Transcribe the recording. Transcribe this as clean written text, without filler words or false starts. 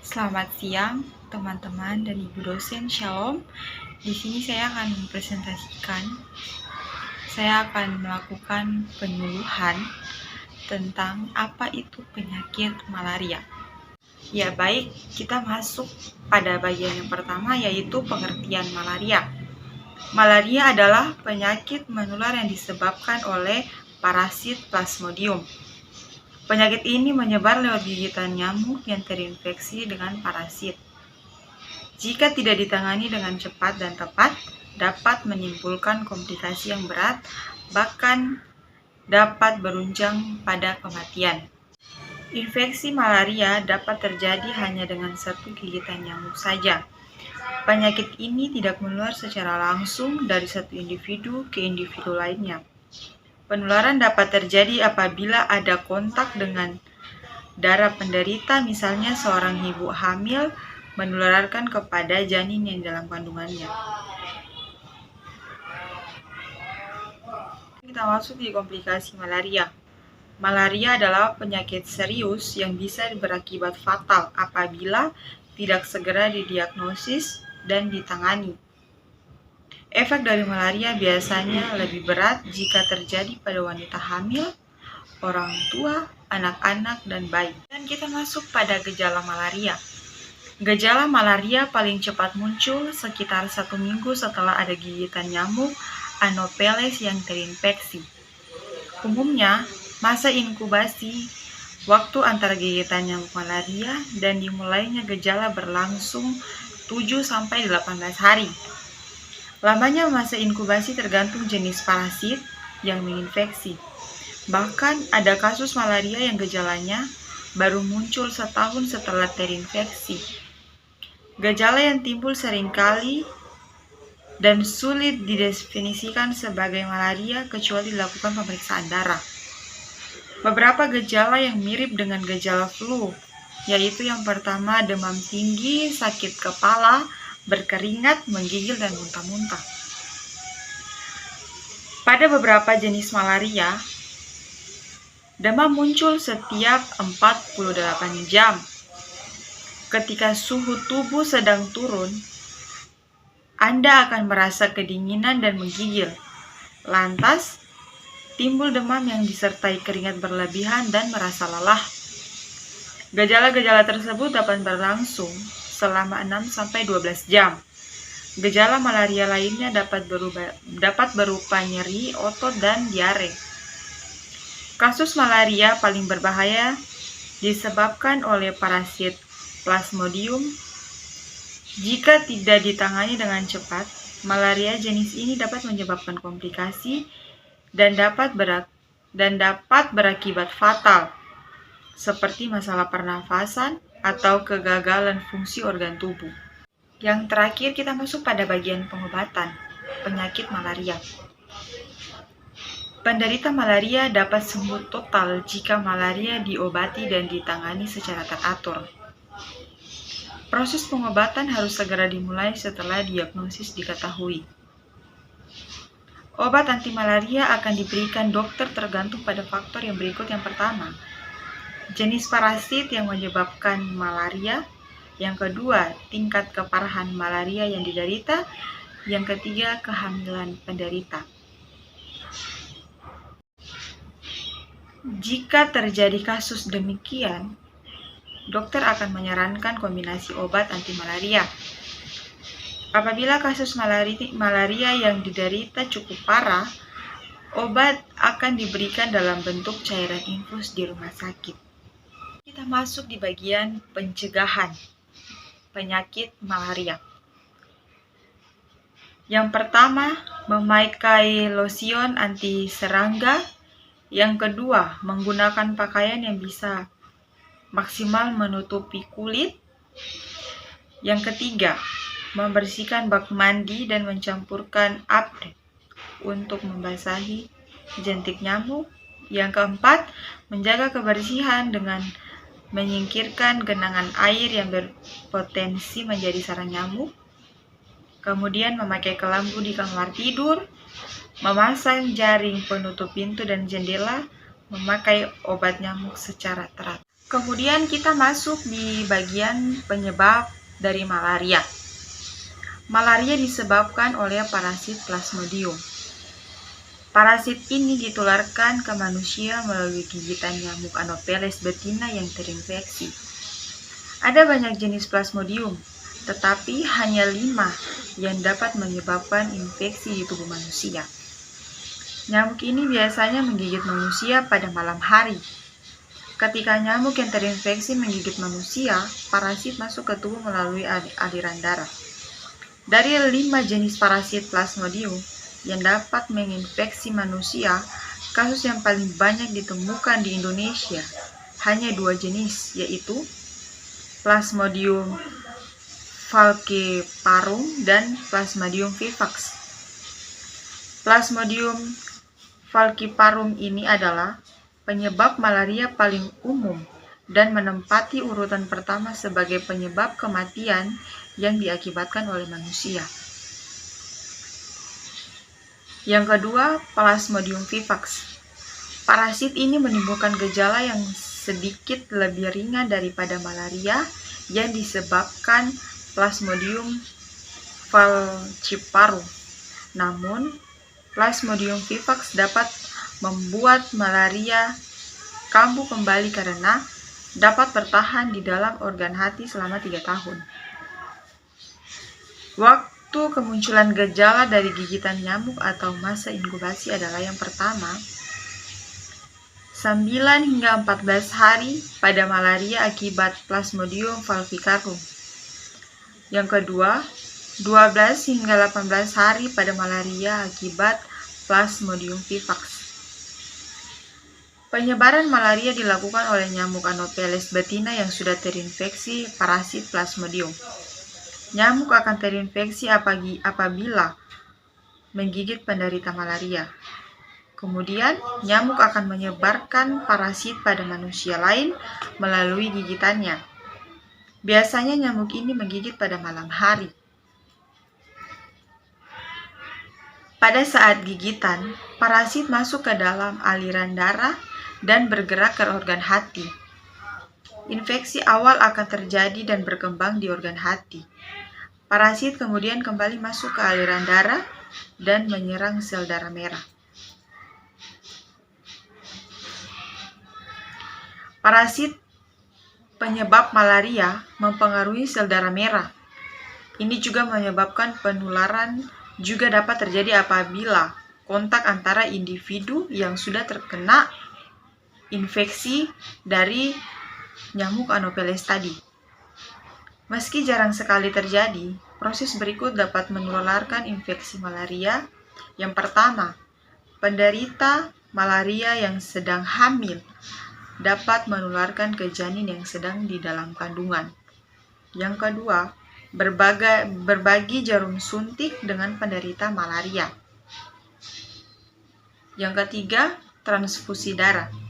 Selamat siang, teman-teman dan Ibu dosen. Shalom. Di sini saya akan mempresentasikan, saya akan melakukan penyuluhan tentang apa itu penyakit malaria. Ya, baik, kita masuk pada bagian yang pertama, yaitu pengertian malaria. Malaria adalah penyakit menular yang disebabkan oleh parasit Plasmodium. Penyakit ini menyebar lewat gigitan nyamuk yang terinfeksi dengan parasit. Jika tidak ditangani dengan cepat dan tepat, dapat menimbulkan komplikasi yang berat, bahkan dapat berujung pada kematian. Infeksi malaria dapat terjadi hanya dengan satu gigitan nyamuk saja. Penyakit ini tidak menular secara langsung dari satu individu ke individu lainnya. Penularan dapat terjadi apabila ada kontak dengan darah penderita, misalnya seorang ibu hamil menularkan kepada janin yang dalam kandungannya. Kita masuk di komplikasi malaria. Malaria adalah penyakit serius yang bisa berakibat fatal apabila tidak segera didiagnosis dan ditangani. Efek dari malaria biasanya lebih berat jika terjadi pada wanita hamil, orang tua, anak-anak, dan bayi. Dan kita masuk pada gejala malaria. Gejala malaria paling cepat muncul sekitar 1 minggu setelah ada gigitan nyamuk Anopheles yang terinfeksi. Umumnya, masa inkubasi waktu antara gigitan nyamuk malaria dan dimulainya gejala berlangsung 7-18 hari. Lamanya masa inkubasi tergantung jenis parasit yang menginfeksi. Bahkan ada kasus malaria yang gejalanya baru muncul setahun setelah terinfeksi. Gejala yang timbul seringkali dan sulit didefinisikan sebagai malaria kecuali dilakukan pemeriksaan darah. Beberapa gejala yang mirip dengan gejala flu, yaitu yang pertama demam tinggi, sakit kepala, berkeringat, menggigil, dan muntah-muntah. Pada beberapa jenis malaria, demam muncul setiap 48 jam. Ketika suhu tubuh sedang turun, Anda akan merasa kedinginan dan menggigil. Lantas, timbul demam yang disertai keringat berlebihan dan merasa lelah. Gejala-gejala tersebut dapat berlangsung selama 6-12 jam. Gejala malaria lainnya dapat berupa nyeri, otot, dan diare. Kasus malaria paling berbahaya disebabkan oleh parasit Plasmodium. Jika tidak ditangani dengan cepat, malaria jenis ini dapat menyebabkan komplikasi dan dapat berakibat fatal, seperti masalah pernafasan atau kegagalan fungsi organ tubuh. Yang terakhir, kita masuk pada bagian pengobatan penyakit malaria. Penderita malaria dapat sembuh total jika malaria diobati dan ditangani secara teratur. Proses pengobatan harus segera dimulai setelah diagnosis diketahui. Obat anti malaria akan diberikan dokter tergantung pada faktor yang berikut. Yang pertama, jenis parasit yang menyebabkan malaria. Yang kedua, tingkat keparahan malaria yang diderita. Yang ketiga, kehamilan penderita. Jika terjadi kasus demikian, dokter akan menyarankan kombinasi obat anti malaria. Apabila kasus malaria yang diderita cukup parah, obat akan diberikan dalam bentuk cairan infus di rumah sakit. Kita masuk di bagian pencegahan penyakit malaria. Yang pertama, memakai lotion anti serangga. Yang kedua, menggunakan pakaian yang bisa maksimal menutupi kulit. Yang ketiga, membersihkan bak mandi dan mencampurkan apre untuk membasahi jentik nyamuk. Yang keempat, menjaga kebersihan dengan menyingkirkan genangan air yang berpotensi menjadi sarang nyamuk. Kemudian memakai kelambu di kamar tidur, memasang jaring penutup pintu dan jendela, memakai obat nyamuk secara teratur. Kemudian kita masuk di bagian penyebab dari malaria. Malaria disebabkan oleh parasit Plasmodium. Parasit ini ditularkan ke manusia melalui gigitan nyamuk Anopheles betina yang terinfeksi. Ada banyak jenis Plasmodium, tetapi hanya 5 yang dapat menyebabkan infeksi di tubuh manusia. Nyamuk ini biasanya menggigit manusia pada malam hari. Ketika nyamuk yang terinfeksi menggigit manusia, parasit masuk ke tubuh melalui aliran darah. Dari 5 jenis parasit Plasmodium yang dapat menginfeksi manusia, kasus yang paling banyak ditemukan di Indonesia hanya 2 jenis, yaitu Plasmodium falciparum dan Plasmodium vivax. Plasmodium falciparum ini adalah penyebab malaria paling umum dan menempati urutan pertama sebagai penyebab kematian yang diakibatkan oleh manusia. Yang kedua, Plasmodium vivax. Parasit ini menimbulkan gejala yang sedikit lebih ringan daripada malaria yang disebabkan Plasmodium falciparum. Namun, Plasmodium vivax dapat membuat malaria kambuh kembali karena dapat bertahan di dalam organ hati selama 3 tahun. Waktu kemunculan gejala dari gigitan nyamuk atau masa inkubasi adalah yang pertama, 9 hingga 14 hari pada malaria akibat Plasmodium falciparum. Yang kedua, 12 hingga 18 hari pada malaria akibat Plasmodium vivax. Penyebaran malaria dilakukan oleh nyamuk Anopheles betina yang sudah terinfeksi parasit Plasmodium. Nyamuk akan terinfeksi apabila menggigit penderita malaria. Kemudian, nyamuk akan menyebarkan parasit pada manusia lain melalui gigitannya. Biasanya nyamuk ini menggigit pada malam hari. Pada saat gigitan, parasit masuk ke dalam aliran darah dan bergerak ke organ hati. Infeksi awal akan terjadi dan berkembang di organ hati. Parasit kemudian kembali masuk ke aliran darah dan menyerang sel darah merah. Parasit penyebab malaria mempengaruhi sel darah merah. Ini juga menyebabkan penularan juga dapat terjadi apabila kontak antara individu yang sudah terkena infeksi dari nyamuk Anopheles tadi. Meski jarang sekali terjadi, proses berikut dapat menularkan infeksi malaria. Yang pertama, penderita malaria yang sedang hamil dapat menularkan ke janin yang sedang di dalam kandungan. Yang kedua, berbagi jarum suntik dengan penderita malaria. Yang ketiga, transfusi darah.